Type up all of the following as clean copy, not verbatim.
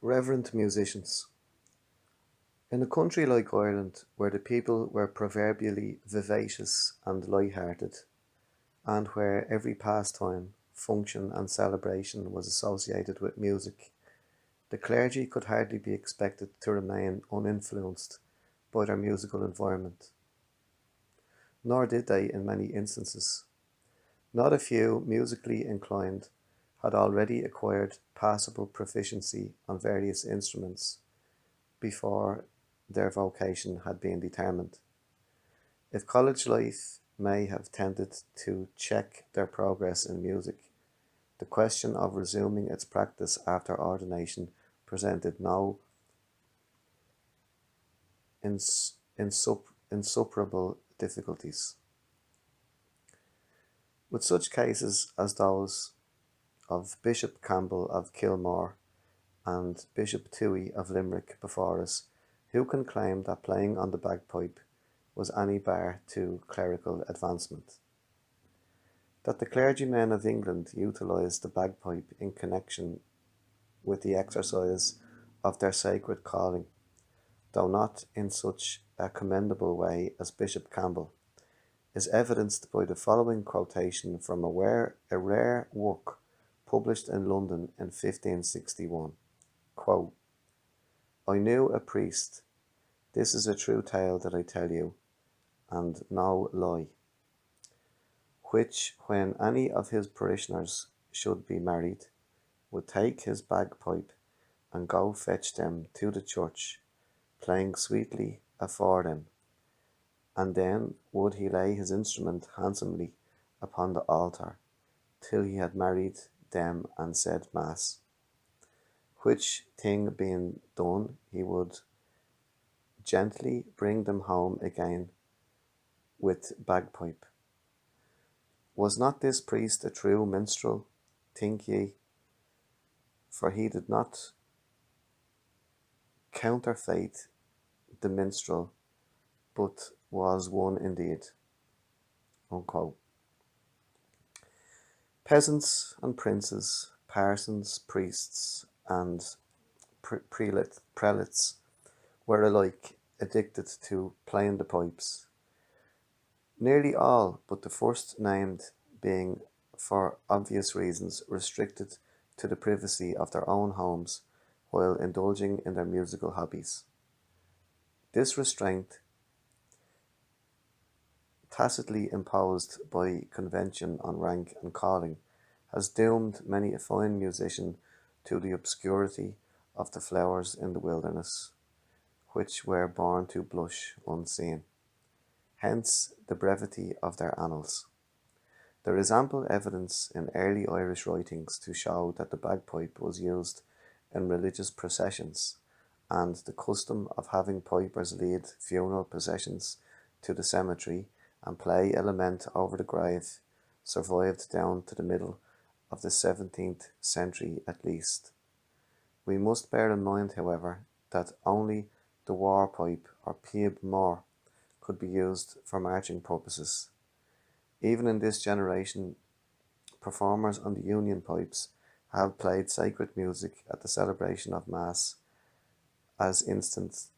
Reverend musicians. In a country like Ireland, where the people were proverbially vivacious and light-hearted, and where every pastime, function and celebration was associated with music, the clergy could hardly be expected to remain uninfluenced by their musical environment. Nor did they in many instances. Not a few musically inclined had already acquired passable proficiency on various instruments before their vocation had been determined. If college life may have tended to check their progress in music, the question of resuming its practice after ordination presented no insuperable difficulties. With such cases as those of Bishop Campbell of Kilmore and Bishop Toohey of Limerick before us, who can claim that playing on the bagpipe was any bar to clerical advancement? That the clergymen of England utilised the bagpipe in connection with the exercise of their sacred calling, though not in such a commendable way as Bishop Campbell, is evidenced by the following quotation from a rare work published in London in 1561. Quote, "I knew a priest, this is a true tale that I tell you, and no lie, which when any of his parishioners should be married, would take his bagpipe and go fetch them to the church, playing sweetly afore them, and then would he lay his instrument handsomely upon the altar, till he had married them and said mass, which thing being done, he would gently bring them home again with bagpipe. Was not this priest a true minstrel, think ye? For he did not counterfeit the minstrel, but was one indeed." Unquote. Peasants and princes, parsons, priests, and prelates were alike addicted to playing the pipes. Nearly all but the first named being, for obvious reasons, restricted to the privacy of their own homes while indulging in their musical hobbies. This restraint, tacitly imposed by convention on rank and calling, has doomed many a fine musician to the obscurity of the flowers in the wilderness, which were born to blush unseen. Hence the brevity of their annals. There is ample evidence in early Irish writings to show that the bagpipe was used in religious processions, and the custom of having pipers lead funeral processions to the cemetery and play a lament over the grave survived down to the middle of the 17th century at least. We must bear in mind, however, that only the war pipe or peab mór could be used for marching purposes. Even in this generation, performers on the union pipes have played sacred music at the celebration of Mass, as instanced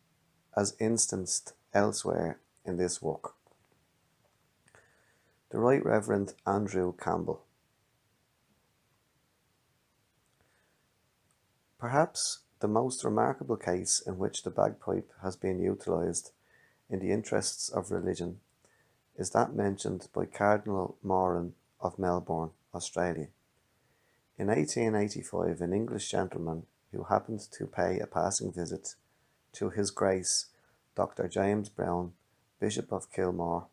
elsewhere in this work. The Right Reverend Andrew Campbell. Perhaps the most remarkable case in which the bagpipe has been utilised in the interests of religion is that mentioned by Cardinal Moran of Melbourne, Australia. In 1885, an English gentleman who happened to pay a passing visit to His Grace Dr. James Browne, Bishop of Kilmore,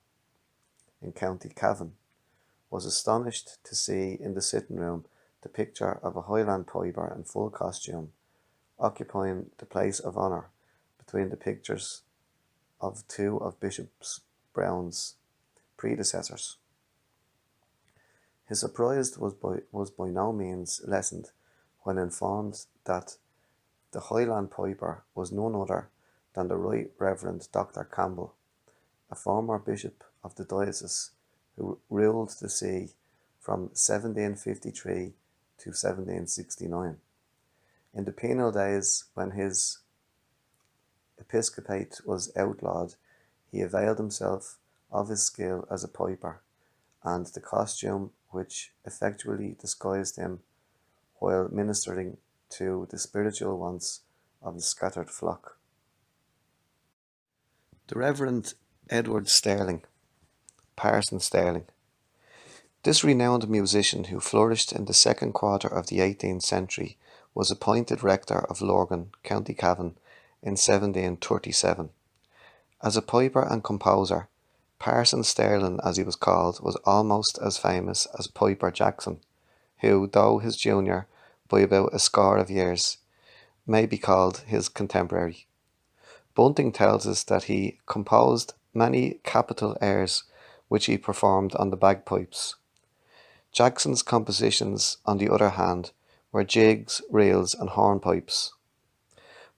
in County Cavan, was astonished to see in the sitting room the picture of a Highland piper in full costume, occupying the place of honour between the pictures of two of Bishop Browne's predecessors. His surprise was by no means lessened when informed that the Highland piper was none other than the Right Reverend Dr. Campbell, a former bishop of the diocese who ruled the see from 1753 to 1769. In the penal days, when his episcopate was outlawed, he availed himself of his skill as a piper and the costume which effectually disguised him while ministering to the spiritual wants of the scattered flock. The Reverend Edward Sterling, Parson Sterling. This renowned musician, who flourished in the second quarter of the 18th century, was appointed rector of Lorgan, County Cavan, in 1737. As a piper and composer, Parson Sterling, as he was called, was almost as famous as Piper Jackson, who, though his junior by about a score of years, may be called his contemporary. Bunting tells us that he composed many capital airs which he performed on the bagpipes. Jackson's compositions, on the other hand, were jigs, reels, and hornpipes.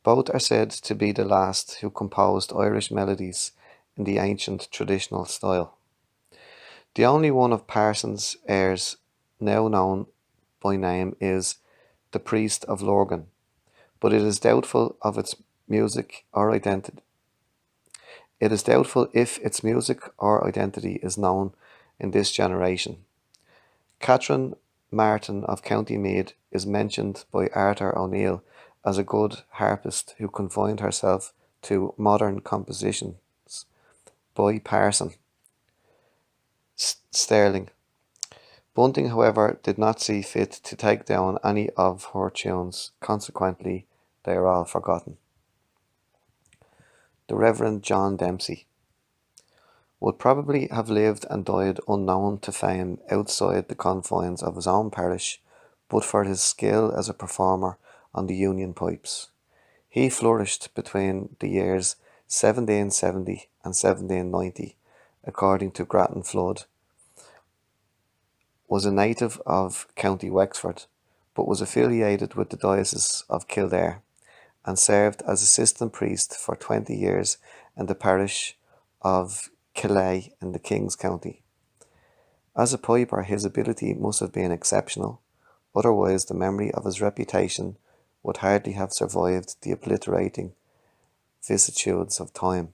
Both are said to be the last who composed Irish melodies in the ancient traditional style. The only one of Parsons' airs now known by name is The Priest of Lorgan, but it is doubtful of its music or identity. It is doubtful if its music or identity is known in this generation. Catherine Martin of County Meath is mentioned by Arthur O'Neill as a good harpist who confined herself to modern compositions by Parson Sterling. Bunting, however, did not see fit to take down any of her tunes, consequently they are all forgotten. The Reverend John Dempsey would probably have lived and died unknown to fame outside the confines of his own parish, but for his skill as a performer on the union pipes. He flourished between the years 1770 and 1790, according to Grattan Flood, was a native of County Wexford, but was affiliated with the Diocese of Kildare, and served as assistant priest for 20 years in the parish of Killay in the King's County. As a piper, his ability must have been exceptional, otherwise the memory of his reputation would hardly have survived the obliterating vicissitudes of time,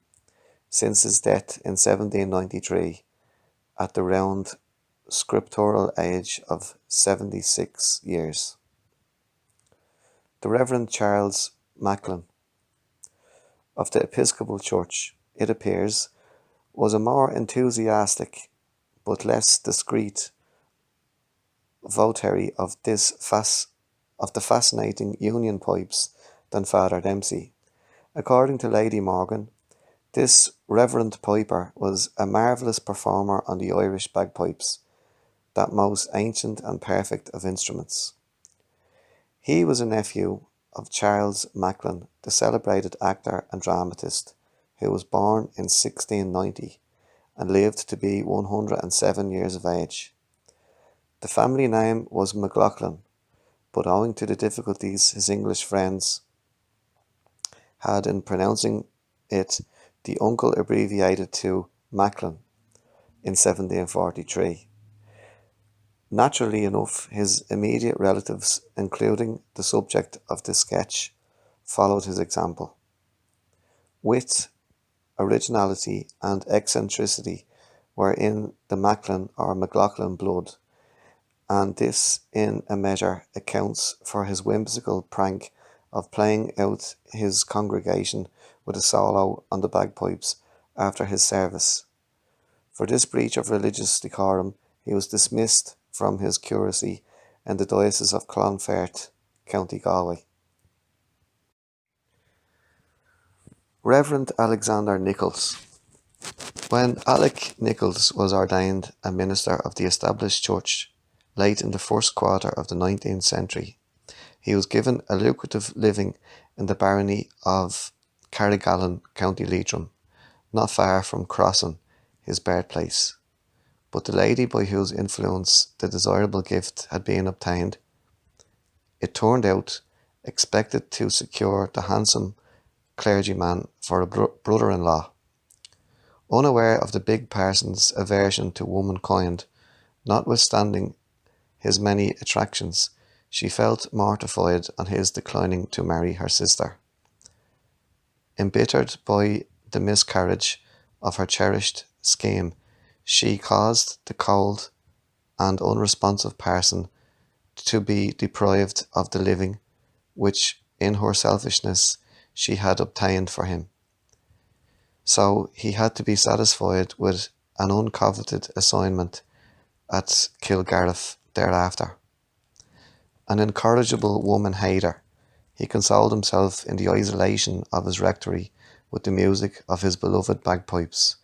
since his death in 1793 at the round scriptural age of 76 years. The Reverend Charles Macklin of the Episcopal Church, it appears, was a more enthusiastic but less discreet votary of the fascinating union pipes than Father Dempsey. According to Lady Morgan, this reverend piper was a marvellous performer on the Irish bagpipes, that most ancient and perfect of instruments. He was a nephew of Charles Macklin, the celebrated actor and dramatist, who was born in 1690 and lived to be 107 years of age. The family name was McLaughlin, but owing to the difficulties his English friends had in pronouncing it, the uncle abbreviated to Macklin in 1743. Naturally enough, his immediate relatives, including the subject of this sketch, followed his example. Wit, originality, and eccentricity were in the Macklin or McLaughlin blood, and this in a measure accounts for his whimsical prank of playing out his congregation with a solo on the bagpipes after his service. For this breach of religious decorum, he was dismissed from his curacy in the Diocese of Clonfert, County Galway. Reverend Alexander Nichols. When Alec Nichols was ordained a minister of the established church late in the first quarter of the 19th century, he was given a lucrative living in the barony of Carrigallen, County Leitrim, not far from Crossan, his birthplace. But the lady by whose influence the desirable gift had been obtained, it turned out, expected to secure the handsome clergyman for a brother-in-law. Unaware of the big parson's aversion to womankind, notwithstanding his many attractions, she felt mortified on his declining to marry her sister. Embittered by the miscarriage of her cherished scheme, she caused the cold and unresponsive parson to be deprived of the living which, in her selfishness, she had obtained for him. So he had to be satisfied with an uncoveted assignment at Kilgareth thereafter. An incorrigible woman-hater, he consoled himself in the isolation of his rectory with the music of his beloved bagpipes,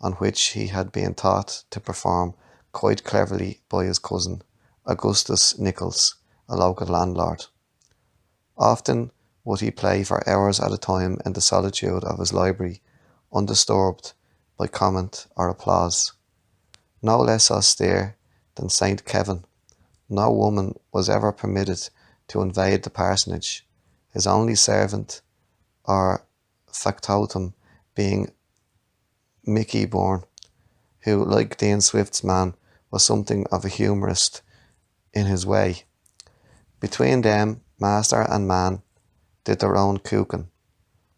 on which he had been taught to perform quite cleverly by his cousin, Augustus Nichols, a local landlord. Often would he play for hours at a time in the solitude of his library, undisturbed by comment or applause. No less austere than Saint Kevin, no woman was ever permitted to invade the parsonage, his only servant or factotum being Mickey Bourne, who, like Dean Swift's man, was something of a humorist in his way. Between them, master and man did their own cooking.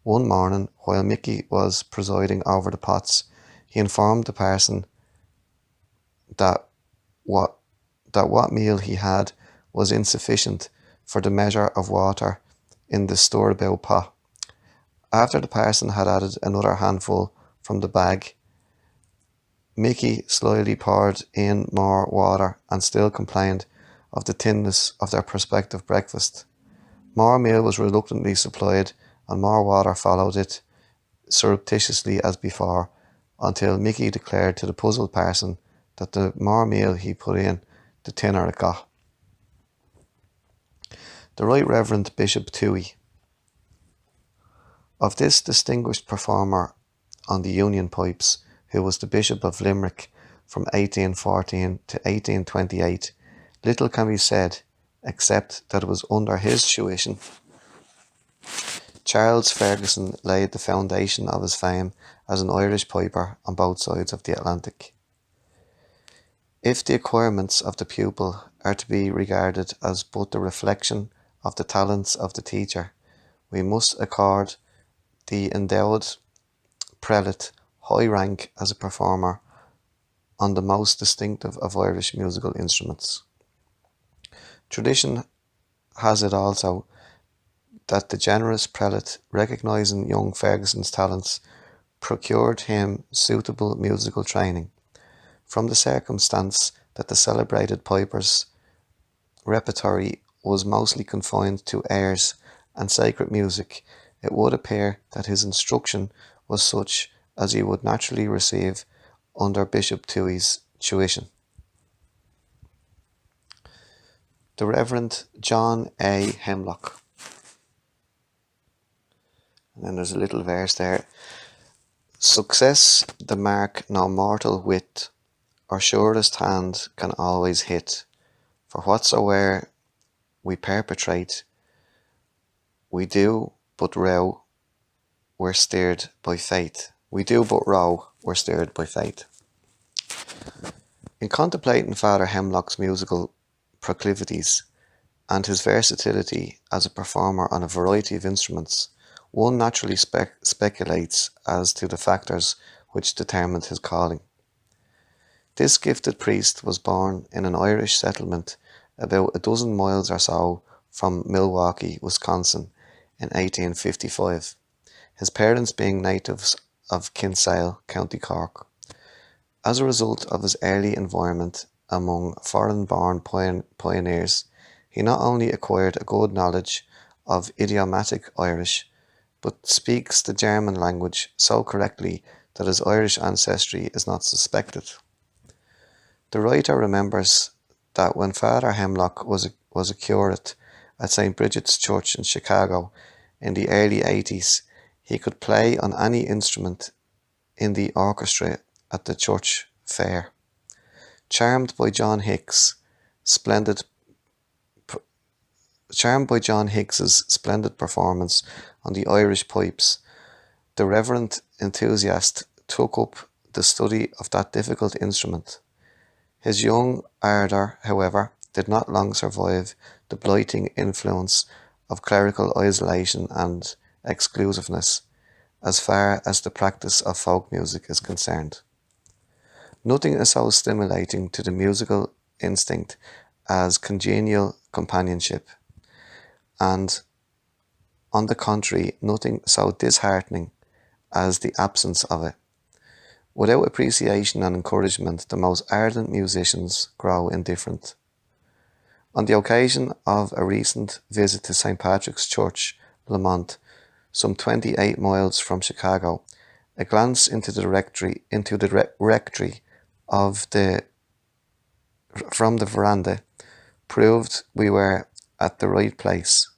One morning, while Mickey was presiding over the pots, he informed the parson that what meal he had was insufficient for the measure of water in the stored-about pot. After the parson had added another handful from the bag, Mickey slyly poured in more water and still complained of the thinness of their prospective breakfast. More meal was reluctantly supplied, and more water followed it surreptitiously as before, until Mickey declared to the puzzled parson that the more meal he put in, the thinner it got. The Right Reverend Bishop Toohey. Of this distinguished performer on the Union pipes, who was the Bishop of Limerick from 1814 to 1828, little can be said, except that it was under his tuition Charles Ferguson laid the foundation of his fame as an Irish piper on both sides of the Atlantic. If the acquirements of the pupil are to be regarded as but the reflection of the talents of the teacher, we must accord the endowed prelate high rank as a performer on the most distinctive of Irish musical instruments. Tradition has it also that the generous prelate, recognising young Ferguson's talents, procured him suitable musical training. From the circumstance that the celebrated piper's repertory was mostly confined to airs and sacred music, it would appear that his instruction was such as he would naturally receive under Bishop Toohey's tuition. The Reverend John A. Hemlock. And then there's a little verse there. Success the mark no mortal wit or surest hand can always hit. For whatsoe'er we perpetrate, we do but row, we're steered by fate. We do but row, we're steered by fate. In contemplating Father Hemlock's musical proclivities and his versatility as a performer on a variety of instruments, one naturally speculates as to the factors which determined his calling. This gifted priest was born in an Irish settlement about a dozen miles or so from Milwaukee, Wisconsin in 1855, his parents being natives of Kinsale, County Cork. As a result of his early environment among foreign-born pioneers, he not only acquired a good knowledge of idiomatic Irish, but speaks the German language so correctly that his Irish ancestry is not suspected. The writer remembers that when Father Hemlock was a curate at St. Bridget's Church in Chicago in the early 80s, he could play on any instrument in the orchestra at the church fair. Charmed by John Hicks's splendid performance on the Irish pipes, the reverend enthusiast took up the study of that difficult instrument. His young ardour, however, did not long survive the blighting influence of clerical isolation and exclusiveness as far as the practice of folk music is concerned. Nothing is so stimulating to the musical instinct as congenial companionship, and on the contrary, nothing so disheartening as the absence of it. Without appreciation and encouragement, the most ardent musicians grow indifferent. On the occasion of a recent visit to St. Patrick's Church, Lamont, some 28 miles from Chicago, a glance into the rectory from the veranda proved we were at the right place,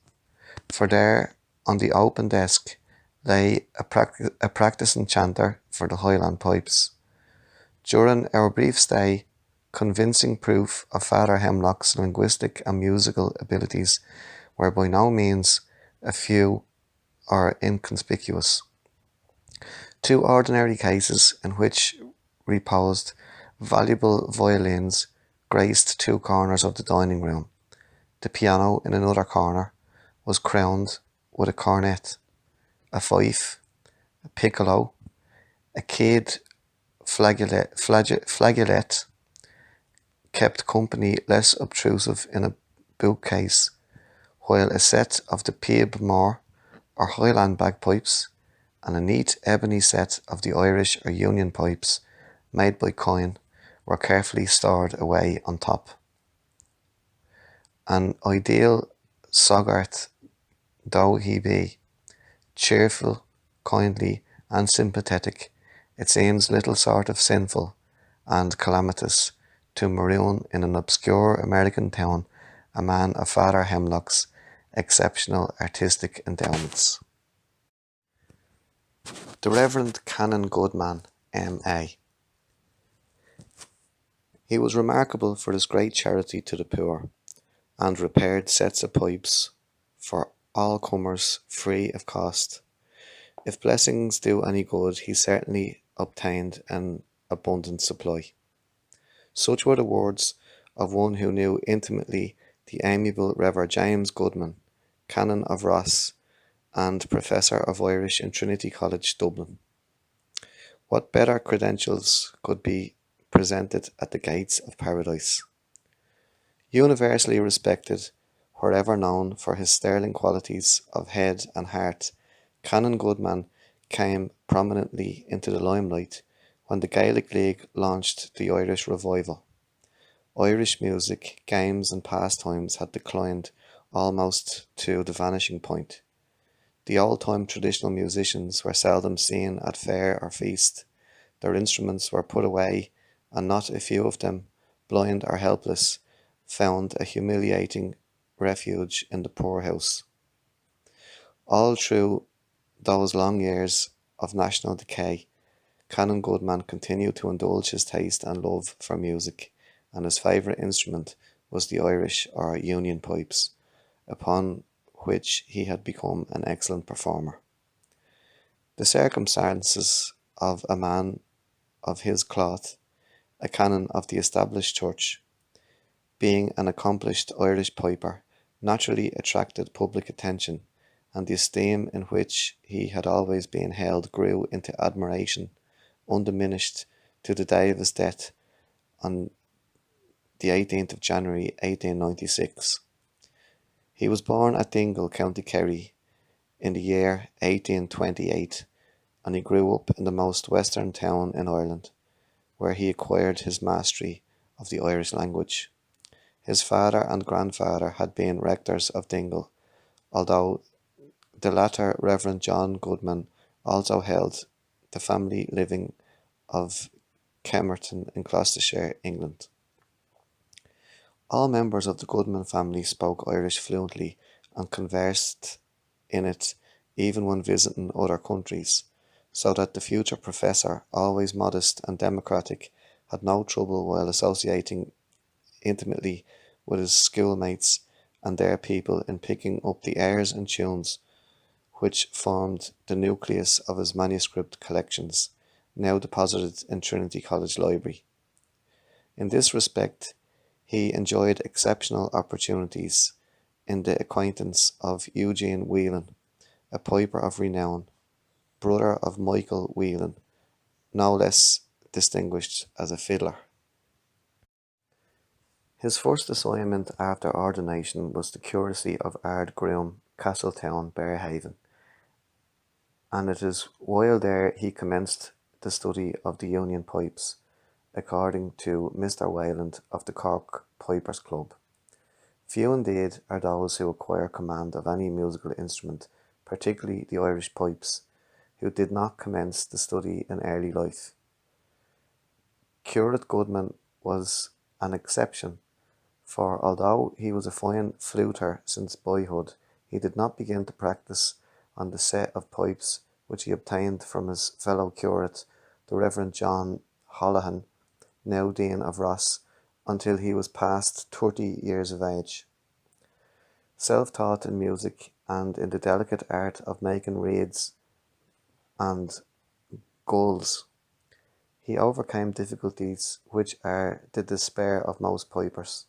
for there, on the open desk, lay a practicing chanter for the Highland pipes. During our brief stay, convincing proof of Father Hemlock's linguistic and musical abilities were by no means a few or inconspicuous. Two ordinary cases in which reposed valuable violins graced two corners of the dining room. The piano in another corner was crowned with a cornet, a fife, a piccolo, a keyed flageolet kept company less obtrusive in a bookcase, while a set of the Pia B'more or Highland bagpipes and a neat ebony set of the Irish or Union pipes made by coin were carefully stored away on top. An ideal Sogart though he be, cheerful, kindly, and sympathetic, it seems little sort of sinful and calamitous to maroon in an obscure American town a man of Father Hemlock's exceptional artistic endowments. The Reverend Canon Goodman, M.A. He was remarkable for his great charity to the poor, and repaired sets of pipes for all comers free of cost. If blessings do any good, he certainly obtained an abundant supply. Such were the words of one who knew intimately the amiable Rev James Goodman, Canon of Ross and Professor of Irish in Trinity College, Dublin. What better credentials could be presented at the gates of paradise? Universally respected, wherever known for his sterling qualities of head and heart, Canon Goodman came prominently into the limelight when the Gaelic League launched the Irish Revival. Irish music, games and pastimes had declined almost to the vanishing point. The old-time traditional musicians were seldom seen at fair or feast. Their instruments were put away, and not a few of them, blind or helpless, found a humiliating refuge in the poorhouse. All through those long years of national decay, Canon Goodman continued to indulge his taste and love for music, and his favourite instrument was the Irish or Union pipes, upon which he had become an excellent performer. The circumstances of a man of his cloth, a canon of the established church, being an accomplished Irish piper, naturally attracted public attention, and the esteem in which he had always been held grew into admiration, undiminished to the day of his death on the 18th of January 1896. He was born at Dingle, County Kerry, in the year 1828, and he grew up in the most western town in Ireland, where he acquired his mastery of the Irish language. His father and grandfather had been rectors of Dingle, although the latter, Reverend John Goodman, also held the family living of Kemerton in Gloucestershire, England. All members of the Goodman family spoke Irish fluently and conversed in it even when visiting other countries, so that the future professor, always modest and democratic, had no trouble while associating intimately with his schoolmates and their people in picking up the airs and tunes which formed the nucleus of his manuscript collections, now deposited in Trinity College Library. In this respect, He enjoyed exceptional opportunities in the acquaintance of Eugene Uilleann, a piper of renown, brother of Michael Uilleann, no less distinguished as a fiddler. His first assignment after ordination was the curacy of Ard Groom, Castletown, Bearhaven, and it is while there he commenced the study of the Union pipes, according to Mr. Wayland of the Cork Pipers Club. Few indeed are those who acquire command of any musical instrument, particularly the Irish pipes, who did not commence the study in early life. Curate Goodman was an exception, for although he was a fine fluter since boyhood, he did not begin to practice on the set of pipes which he obtained from his fellow curate, the Reverend John Holohan, now Dean of Ross, until he was past 30 years of age. Self-taught in music and in the delicate art of making reeds and gulls, he overcame difficulties which are the despair of most pipers.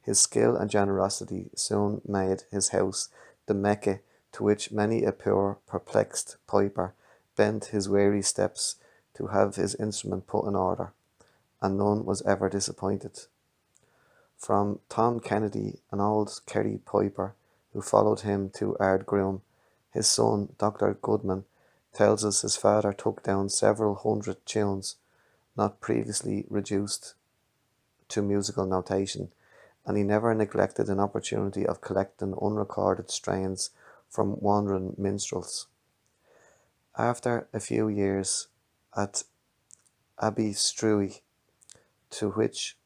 His skill and generosity soon made his house the Mecca to which many a poor, perplexed piper bent his weary steps to have his instrument put in order, and none was ever disappointed. From Tom Kennedy, an old Kerry piper who followed him to Ardgroom, his son, Dr. Goodman, tells us his father took down several hundred tunes not previously reduced to musical notation, and he never neglected an opportunity of collecting unrecorded strains from wandering minstrels. After a few years at Abbeystrue, to which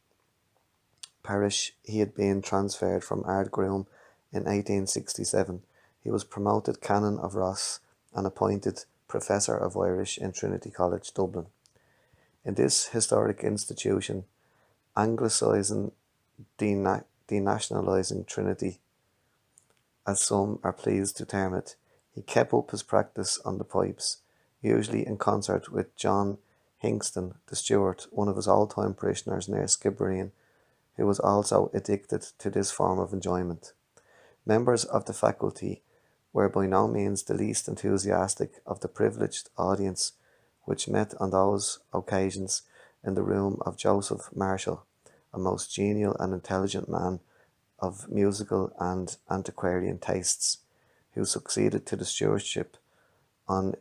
parish he had been transferred from Ardgroom in 1867, he was promoted Canon of Ross and appointed Professor of Irish in Trinity College, Dublin. In this historic institution, anglicising, denationalising Trinity, as some are pleased to term it, he kept up his practice on the pipes, usually in concert with John Hingston, the steward, one of his all-time parishioners near Skibbereen, who was also addicted to this form of enjoyment. Members of the faculty were by no means the least enthusiastic of the privileged audience which met on those occasions in the room of Joseph Marshall, a most genial and intelligent man of musical and antiquarian tastes, who succeeded to the stewardship on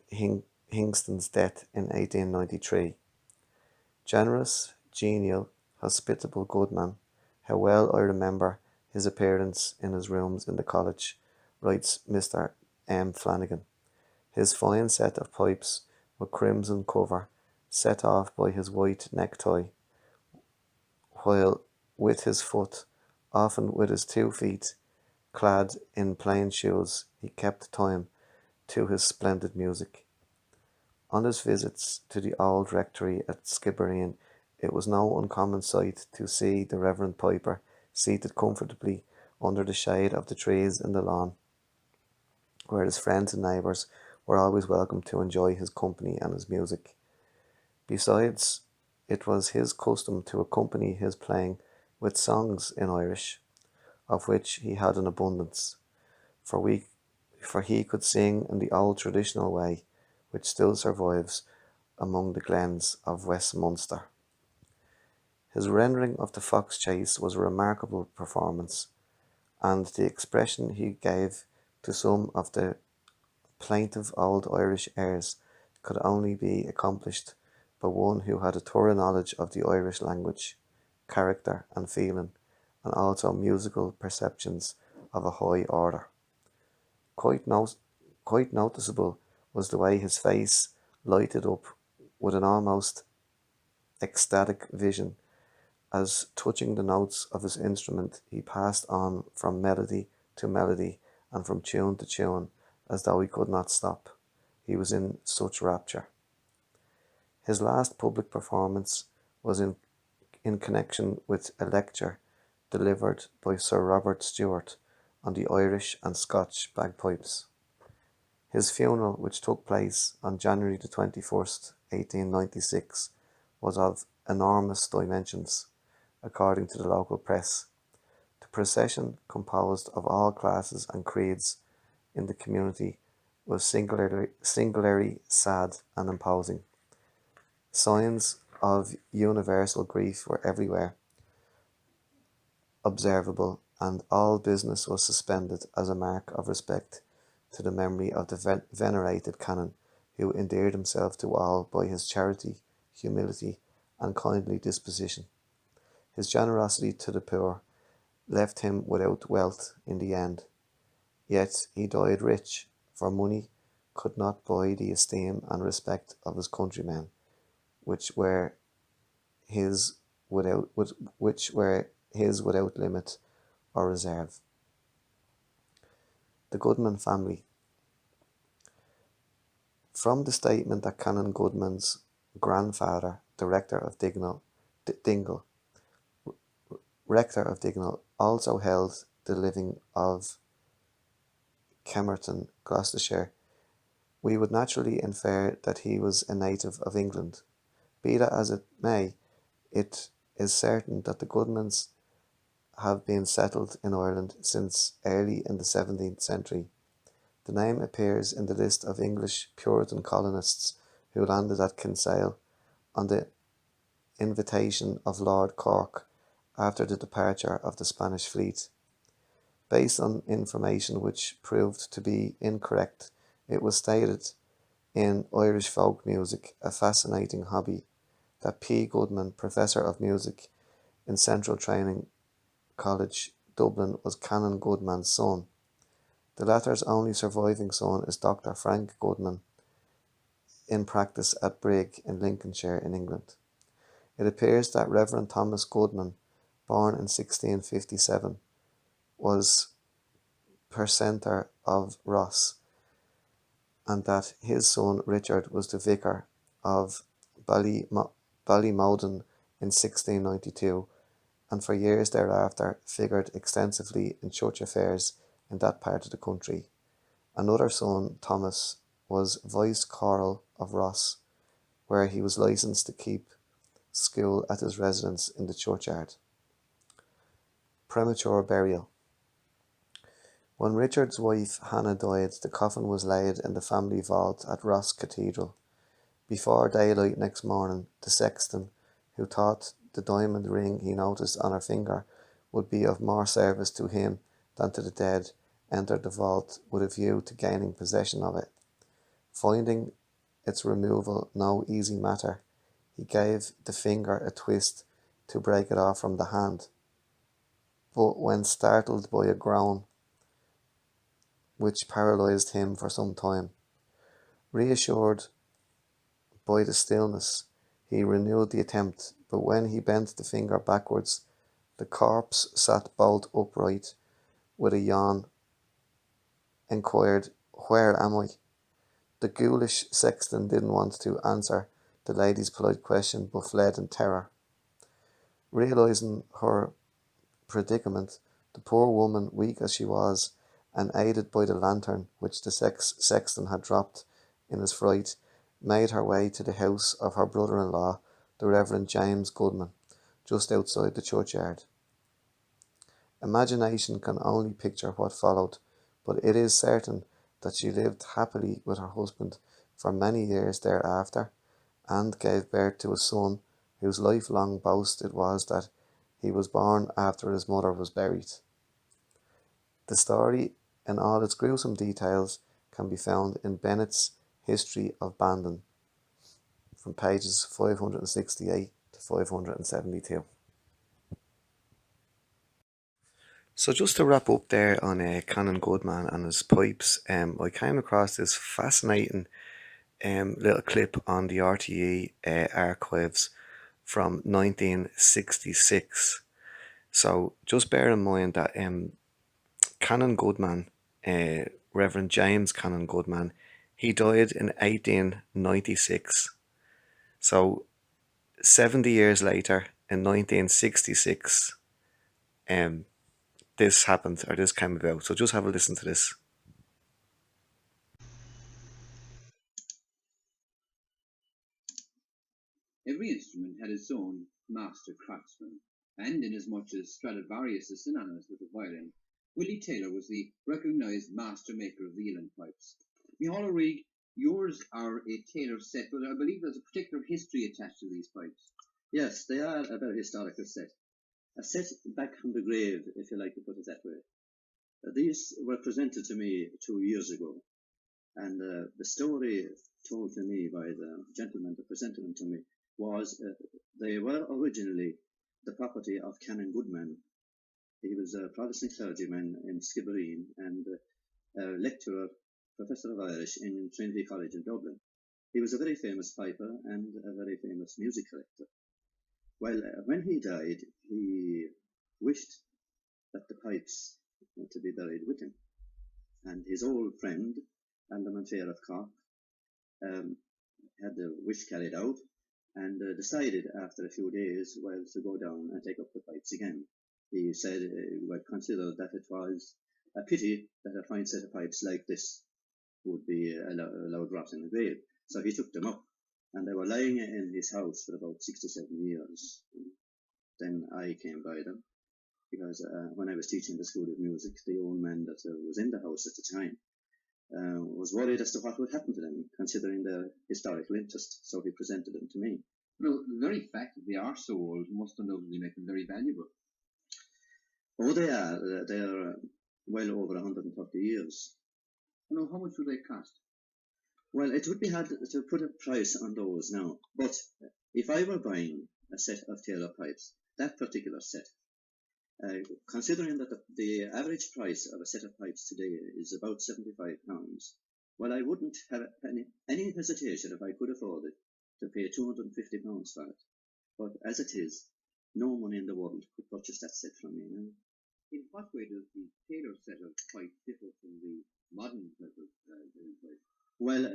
Hingston's death in 1893. Generous, genial, hospitable Goodman, how well I remember his appearance in his rooms in the college, writes Mr. M. Flanagan. His fine set of pipes, with crimson cover, set off by his white necktie, while with his foot, often with his 2 feet, clad in plain shoes, he kept time to his splendid music. On his visits to the old rectory at Skibbereen, it was no uncommon sight to see the Reverend Piper seated comfortably under the shade of the trees in the lawn, where his friends and neighbours were always welcome to enjoy his company and his music. Besides, it was his custom to accompany his playing with songs in Irish, of which he had an abundance, for he could sing in the old traditional way, which still survives among the glens of West Munster. His rendering of the fox chase was a remarkable performance, and the expression he gave to some of the plaintive old Irish airs could only be accomplished by one who had a thorough knowledge of the Irish language, character and feeling, and also musical perceptions of a high order. Quite noticeable was the way his face lighted up with an almost ecstatic vision, as touching the notes of his instrument he passed on from melody to melody and from tune to tune, as though he could not stop. He was in such rapture. His last public performance was in connection with a lecture delivered by Sir Robert Stewart on the Irish and Scotch bagpipes. His funeral, which took place on January the 21st, 1896, was of enormous dimensions, according to the local press. The procession, composed of all classes and creeds in the community, was singularly sad and imposing. Signs of universal grief were everywhere observable, and all business was suspended as a mark of respect to the memory of the venerated canon, who endeared himself to all by his charity, humility, and kindly disposition. His generosity to the poor left him without wealth in the end, yet he died rich, for money could not buy the esteem and respect of his countrymen, which were his without limit or reserve. The Goodman family. From the statement that Canon Goodman's grandfather, the Dingle, rector of Dignal, also held the living of Kemerton, Gloucestershire, we would naturally infer that he was a native of England. Be that as it may, it is certain that the Goodmans have been settled in Ireland since early in the 17th century. The name appears in the list of English Puritan colonists who landed at Kinsale on the invitation of Lord Cork after the departure of the Spanish fleet. Based on information which proved to be incorrect, it was stated in Irish folk music, a fascinating hobby, that P. Goodman, professor of music in Central Training College, Dublin, was Canon Goodman's son. The latter's only surviving son is Dr. Frank Goodman, in practice at Brigg in Lincolnshire in England. It appears that Reverend Thomas Goodman, born in 1657, was precentor of Ross, and that his son Richard was the vicar of Ballymodon in 1692, and for years thereafter figured extensively in church affairs in that part of the country. Another son, Thomas, was vice choral of Ross, where he was licensed to keep school at his residence in the churchyard. Premature burial. When Richard's wife Hannah died, the coffin was laid in the family vault at Ross Cathedral. Before daylight next morning, the sexton, who thought the diamond ring he noticed on her finger would be of more service to him than to the dead, entered the vault with a view to gaining possession of it. Finding its removal no easy matter, he gave the finger a twist to break it off from the hand. But when startled by a groan, which paralysed him for some time, reassured by the stillness, he renewed the attempt, but when he bent the finger backwards, the corpse sat bolt upright with a yawn, enquired, "Where am I?" The ghoulish sexton didn't want to answer the lady's polite question, but fled in terror. Realising her predicament, the poor woman, weak as she was, and aided by the lantern which the sexton had dropped in his fright, made her way to the house of her brother-in-law, the Reverend James Goodman, just outside the churchyard. Imagination can only picture what followed, but it is certain that she lived happily with her husband for many years thereafter, and gave birth to a son whose lifelong boast it was that he was born after his mother was buried. The story, in all its gruesome details, can be found in Bennett's History of Bandon, from pages 568 to 572. So just to wrap up there on Canon Goodman and his pipes, I came across this fascinating little clip on the RTE archives from 1966. So just bear in mind that Canon Goodman, Reverend James Canon Goodman, he died in 1896. So 70 years later, in 1966, this happened, or this came about. So just have a listen to this. Every instrument had its own master craftsman, and inasmuch as Stradivarius is synonymous with the violin, Willie Taylor was the recognised master maker of the Uilleann pipes. Micheál O'Riordan, yours are a Taylor set, but I believe there's a particular history attached to these pipes. Yes, they are a very historical set. A set back from the grave, if you like to put it that way. These were presented to me 2 years ago, and the story told to me by the gentleman that presented them to me was they were originally the property of Canon Goodman. He was a Protestant clergyman in Skibbereen and a lecturer, professor of Irish in Trinity College in Dublin. He was a very famous piper and a very famous music collector. Well, when he died, he wished that the pipes were to be buried with him. And his old friend, Alderman Fair of Cork, had the wish carried out and decided after a few days, well, to go down and take up the pipes again. He said he would consider that it was a pity that a fine set of pipes like this would be allowed rot in the grave. So he took them up, and they were lying in his house for about 6 to 7 years. Then I came by them, because when I was teaching the School of Music, the old man that was in the house at the time was worried as to what would happen to them, considering their historical interest, so he presented them to me. Well, the very fact that they are so old must undoubtedly make them very valuable. Oh, they are. They are well over 130 years. Now, how much would they cost? Well, it would be hard to put a price on those now, but if I were buying a set of Taylor pipes, that particular set, considering that the average price of a set of pipes today is about £75, well, I wouldn't have any hesitation, if I could afford it, to pay £250 for it. But as it is, no money in the world could purchase that set from me now. In what way does the Taylor set of pipes differ from the modern set of pipes? Well,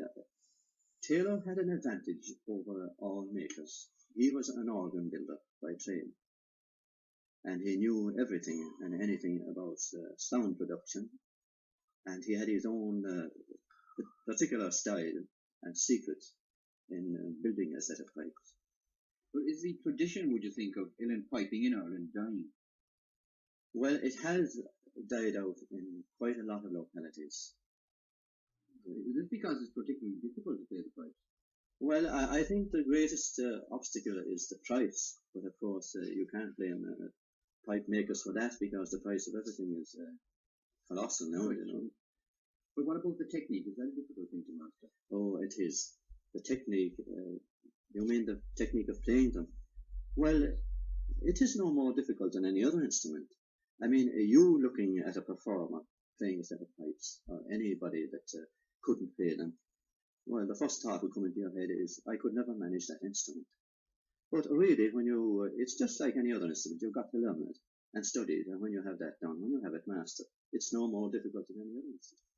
Taylor had an advantage over all makers. He was an organ builder by trade, and he knew everything and anything about sound production, and he had his own particular style and secret in building a set of pipes. But is the tradition, would you think, of Uilleann piping in Ireland dying? Well, it has died out in quite a lot of localities. Is this because it's particularly difficult to play the pipes? Well, I think the greatest obstacle is the price, but of course you can't blame pipe makers for that, because the price of everything is colossal now, you know. But what about the technique? Is that a difficult thing to master? Oh, it is. The technique, you mean the technique of playing them? Well, it is no more difficult than any other instrument. I mean, you looking at a performer playing a set of pipes, or anybody that couldn't play them, well, the first thought will come into your head is, I could never manage that instrument. But really, when it's just like any other instrument. You've got to learn it and study it, and when you have that done, when you have it mastered, it's no more difficult than any other instrument.